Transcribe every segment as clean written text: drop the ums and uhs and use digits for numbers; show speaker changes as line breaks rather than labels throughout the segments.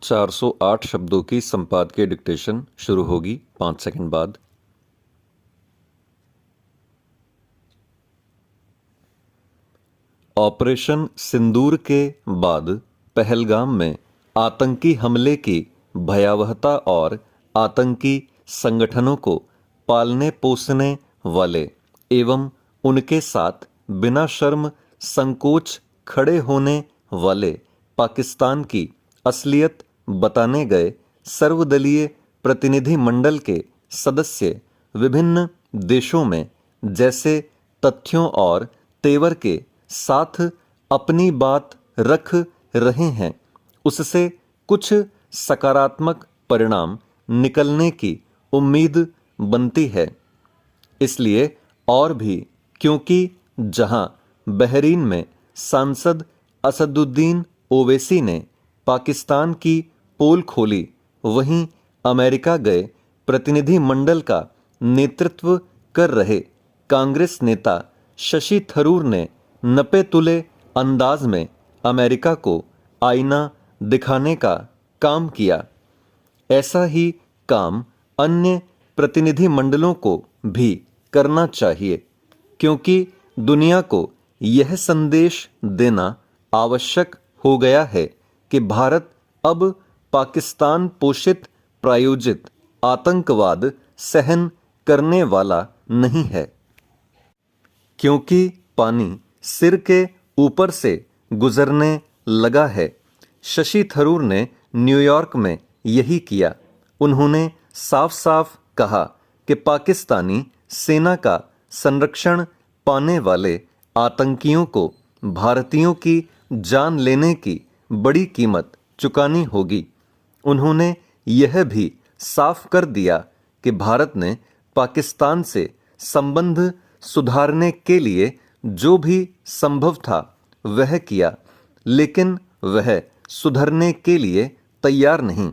408 शब्दों की संपादकीय डिक्टेशन शुरू होगी 5 सेकंड बाद। ऑपरेशन सिंदूर के बाद पहलगाम में आतंकी हमले की भयावहता और आतंकी संगठनों को पालने पोसने वाले एवं उनके साथ बिना शर्म संकोच खड़े होने वाले पाकिस्तान की असलियत बताने गए सर्वदलीय प्रतिनिधिमंडल के सदस्य विभिन्न देशों में जैसे तथ्यों और तेवर के साथ अपनी बात रख रहे हैं, उससे कुछ सकारात्मक परिणाम निकलने की उम्मीद बनती है। इसलिए और भी क्योंकि जहां बहरीन में सांसद असदुद्दीन ओवैसी ने पाकिस्तान की पोल खोली, वहीं अमेरिका गए प्रतिनिधिमंडल का नेतृत्व कर रहे कांग्रेस नेता शशि थरूर ने नपे तुले अंदाज में अमेरिका को आईना दिखाने का काम किया। ऐसा ही काम अन्य प्रतिनिधिमंडलों को भी करना चाहिए, क्योंकि दुनिया को यह संदेश देना आवश्यक हो गया है कि भारत अब पाकिस्तान पोषित प्रायोजित आतंकवाद सहन करने वाला नहीं है। क्योंकि पानी सिर के ऊपर से गुजरने लगा है। शशि थरूर ने न्यूयॉर्क में यही किया। उन्होंने साफ साफ कहा कि पाकिस्तानी सेना का संरक्षण पाने वाले आतंकियों को भारतीयों की जान लेने की बड़ी कीमत चुकानी होगी। उन्होंने यह भी साफ कर दिया कि भारत ने पाकिस्तान से संबंध सुधारने के लिए जो भी संभव था वह किया, लेकिन वह सुधरने के लिए तैयार नहीं।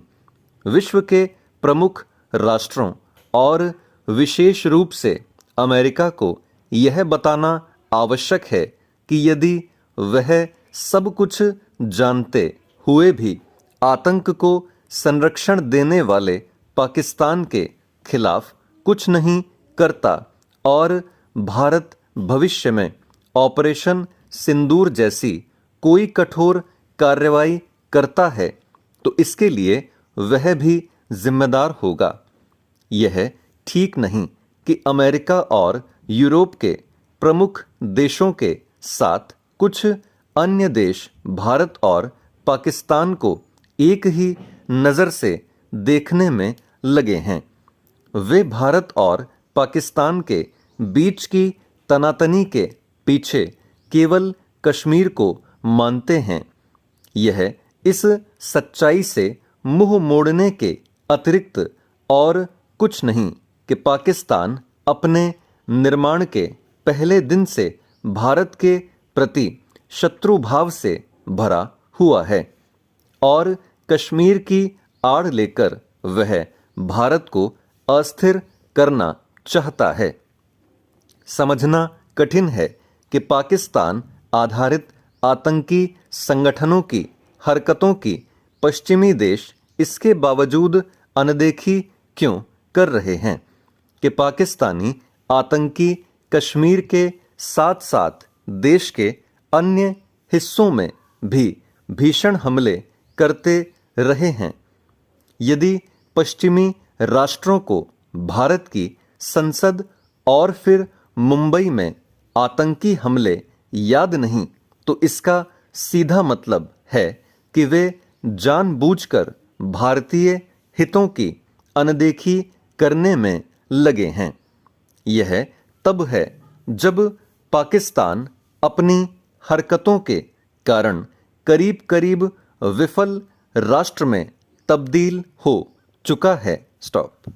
विश्व के प्रमुख राष्ट्रों और विशेष रूप से अमेरिका को यह बताना आवश्यक है कि यदि वह सब कुछ जानते हुए भी आतंक को संरक्षण देने वाले पाकिस्तान के खिलाफ कुछ नहीं करता और भारत भविष्य में ऑपरेशन सिंदूर जैसी कोई कठोर कार्रवाई करता है, तो इसके लिए वह भी जिम्मेदार होगा। यह ठीक नहीं कि अमेरिका और यूरोप के प्रमुख देशों के साथ कुछ अन्य देश भारत और पाकिस्तान को एक ही नज़र से देखने में लगे हैं। वे भारत और पाकिस्तान के बीच की तनातनी के पीछे केवल कश्मीर को मानते हैं। यह इस सच्चाई से मुंह मोड़ने के अतिरिक्त और कुछ नहीं कि पाकिस्तान अपने निर्माण के पहले दिन से भारत के प्रति शत्रु भाव से भरा हुआ है और कश्मीर की आड़ लेकर वह भारत को अस्थिर करना चाहता है। समझना कठिन है कि पाकिस्तान आधारित आतंकी संगठनों की हरकतों की पश्चिमी देश इसके बावजूद अनदेखी क्यों कर रहे हैं कि पाकिस्तानी आतंकी कश्मीर के साथ साथ देश के अन्य हिस्सों में भी भीषण हमले करते रहे हैं। यदि पश्चिमी राष्ट्रों को भारत की संसद और फिर मुंबई में आतंकी हमले याद नहीं, तो इसका सीधा मतलब है कि वे जानबूझकर भारतीय हितों की अनदेखी करने में लगे हैं। यह तब है जब पाकिस्तान अपनी हरकतों के कारण करीब करीब विफल राष्ट्र में तब्दील हो चुका है। स्टॉप।